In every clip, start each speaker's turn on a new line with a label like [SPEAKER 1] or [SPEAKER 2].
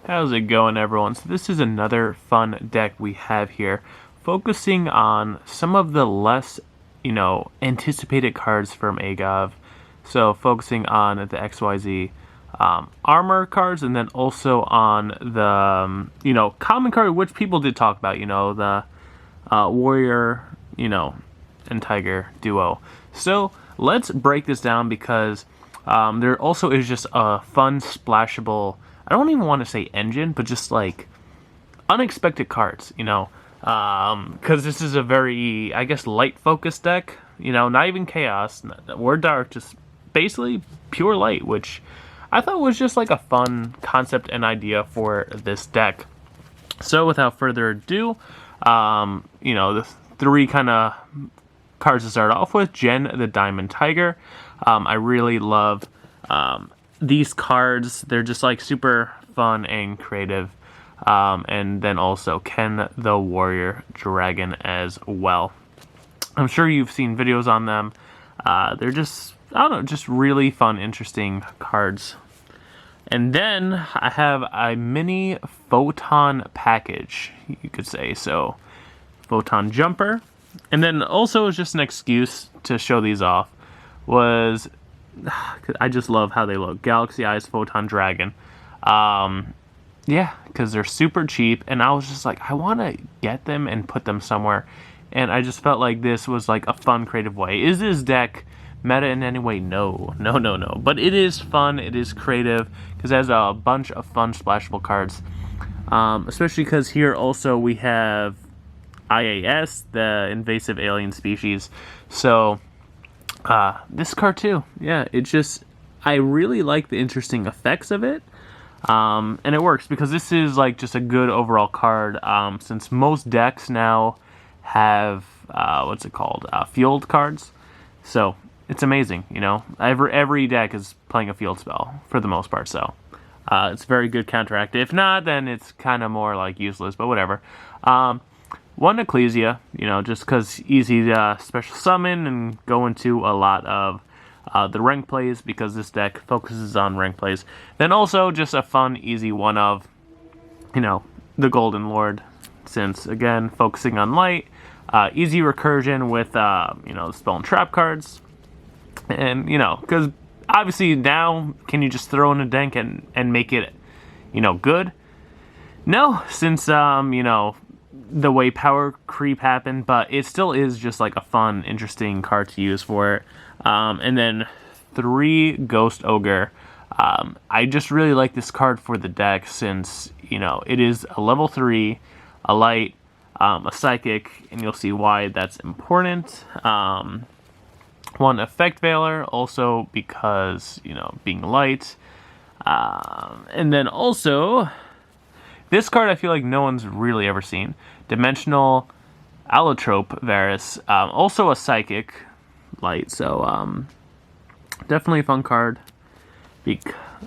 [SPEAKER 1] How's it going, everyone? So this is another fun deck we have here, focusing on some of the less, anticipated cards from AGOV. So focusing on the XYZ armor cards, and then also on the, common card, which people did talk about, the warrior, and tiger duo. So let's break this down because there also is just a fun, splashable, I don't even want to say engine, but just like unexpected cards, because this is a very, I guess, light focused deck, not even chaos or dark, just basically pure light, which I thought was just like a fun concept and idea for this deck. So without further ado, the three kind of cards to start off with. Jen the Diamond Tiger. I really love these cards. They're just like super fun and creative. And then also Ken the Warrior Dragon as well. I'm sure you've seen videos on them. They're just, I don't know, just really fun, interesting cards. And then I have a mini photon package, you could say. So, photon jumper. And then also, it's just an excuse to show these off, was I just love how they look. Galaxy Eyes Photon Dragon. Yeah, because they're super cheap, and I was just like, I want to get them and put them somewhere. And I just felt like this was like a fun, creative way. Is this deck meta in any way? No. But it is fun, it is creative, because it has a bunch of fun splashable cards. Especially because here also we have IAS, the invasive alien species. So, this card too. Yeah, it just, I really like the interesting effects of it. And it works because this is like just a good overall card. Since most decks now have, field cards. So, it's amazing, Every deck is playing a field spell for the most part, so. It's very good counteract. If not, then it's kind of more like useless, but whatever. One Ecclesia, just because easy to special summon and go into a lot of the rank plays, because this deck focuses on rank plays. Then also just a fun, easy one of, the Golden Lord, since, again, focusing on light. Easy recursion with, the spell and trap cards. And, because obviously now, can you just throw in a deck and make it, good? No, since, the way power creep happened, but it still is just like a fun, interesting card to use for it. And then 3 Ghost Ogre. I just really like this card for the deck since, it is a level 3, a light, a psychic, and you'll see why that's important. 1 Effect Veiler, also because, being light. And then also, this card I feel like no one's really ever seen. Dimensional Allotrope Varus, also a psychic light, so definitely a fun card.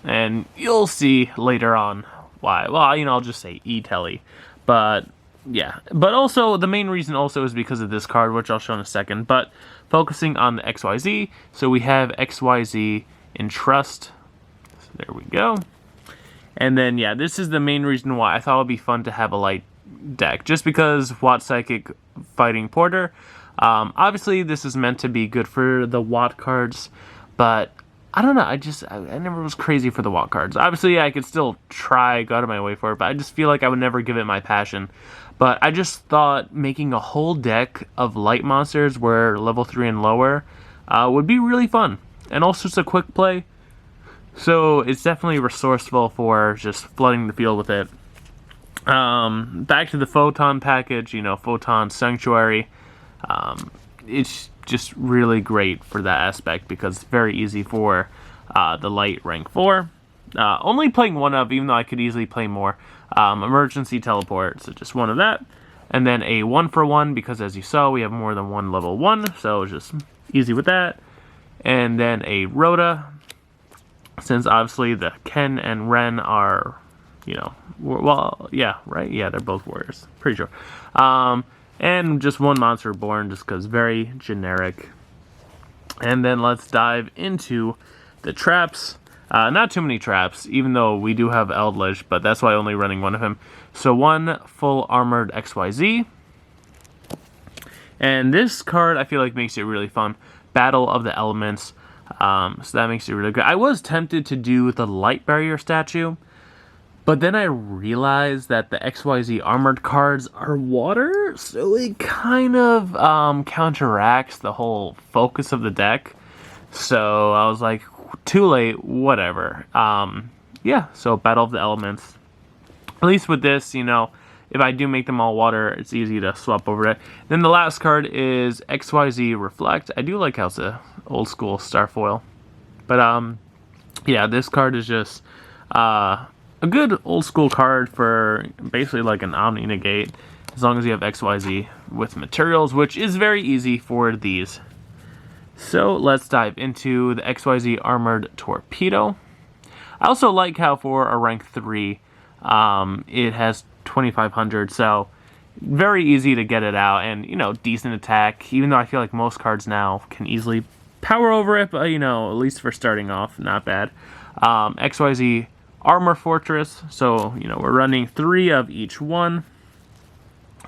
[SPEAKER 1] And you'll see later on why. Well, I'll just say E-Telly. But yeah, but also the main reason also is because of this card, which I'll show in a second. But focusing on the XYZ, so we have XYZ Entrust. So there we go. And then, yeah, this is the main reason why I thought it would be fun to have a light deck. Just because Watt Psychic fighting Porter. Obviously, this is meant to be good for the Watt cards. But, I don't know, I never was crazy for the Watt cards. Obviously, I could still try, go out of my way for it. But I just feel like I would never give it my passion. But I just thought making a whole deck of light monsters where level 3 and lower would be really fun. And also, it's a quick play. So, it's definitely resourceful for just flooding the field with it. Back to the Photon package, Photon Sanctuary. It's just really great for that aspect because it's very easy for the light rank 4. Only playing 1 of, even though I could easily play more. Emergency Teleport, so just 1 of that. And then a 1-for-1, because as you saw, we have more than 1 level 1, so it's just easy with that. And then a Rhoda, since obviously the Ken and Ren are, well, yeah, right? Yeah, they're both warriors. Pretty sure. And just 1 monster born, just because very generic. And then let's dive into the traps. Not too many traps, even though we do have Eldritch, but that's why only running one of him. So 1 full armored XYZ. And this card, I feel like, makes it really fun. Battle of the Elements. So that makes it really good. I was tempted to do the Light Barrier statue, but then I realized that the XYZ armored cards are water, so it kind of counteracts the whole focus of the deck. So I was like, too late, whatever. Yeah, so Battle of the Elements. At least with this, you know, if I do make them all water, it's easy to swap over it. Then the last card is XYZ Reflect. I do like how it's a old school Starfoil. But, yeah, this card is just a good old school card for basically like an Omni Negate, as long as you have XYZ with materials, which is very easy for these. So let's dive into the XYZ Armored Torpedo. I also like how for a rank 3, it has 2500, so very easy to get it out, and, you know, decent attack, even though I feel like most cards now can easily power over it, but, you know, at least for starting off, not bad. XYZ Armor Fortress, so, you know, we're running 3 of each one.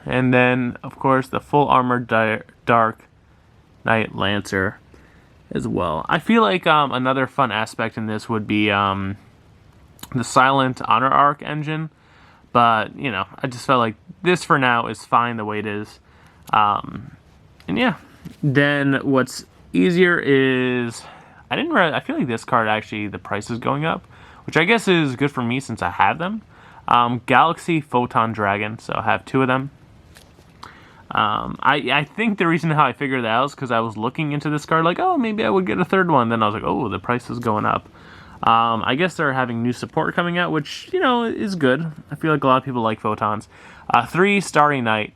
[SPEAKER 1] And then, of course, the full armored Dark Knight Lancer as well. I feel like another fun aspect in this would be the Silent Honor Arc engine. But, you know, I just felt like this for now is fine the way it is. And yeah. Then what's easier is, I feel like this card actually, the price is going up, which I guess is good for me since I have them. Galaxy Photon Dragon, so I have 2 of them. I think the reason how I figured that out is because I was looking into this card like, oh, maybe I would get a 3rd one. Then I was like, oh, the price is going up. I guess they're having new support coming out, which, you know, is good. I feel like a lot of people like Photons. 3 Starry Night.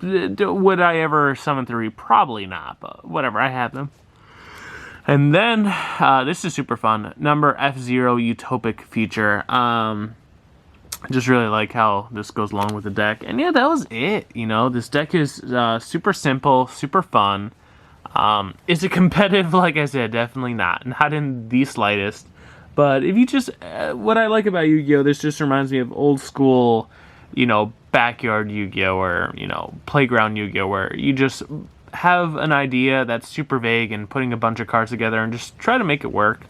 [SPEAKER 1] Would I ever summon 3? Probably not, but whatever, I have them. And then, this is super fun. Number F0 Utopic Feature. Just really like how this goes along with the deck. And yeah, that was it. You know, this deck is super simple, super fun. Is it competitive? Like I said, definitely not. Not in the slightest. But if you just... what I like about Yu-Gi-Oh! This just reminds me of old school, you know, backyard Yu-Gi-Oh! Or, you know, playground Yu-Gi-Oh! Where you just have an idea that's super vague and putting a bunch of cards together and just try to make it work.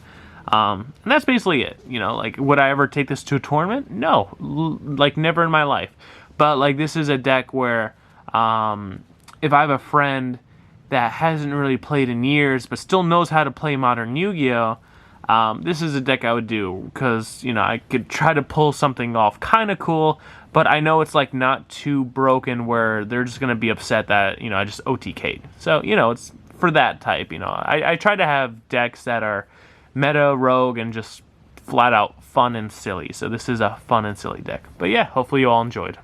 [SPEAKER 1] And that's basically it. You know, like, would I ever take this to a tournament? No. Like, never in my life. But, like, this is a deck where, if I have a friend that hasn't really played in years, but still knows how to play modern Yu-Gi-Oh!, this is a deck I would do, because, you know, I could try to pull something off kind of cool, but I know it's, like, not too broken where they're just going to be upset that, you know, I just OTK'd. So, you know, it's for that type, you know. I try to have decks that are meta, rogue, and just flat out fun and silly. So this is a fun and silly deck. But yeah, hopefully you all enjoyed.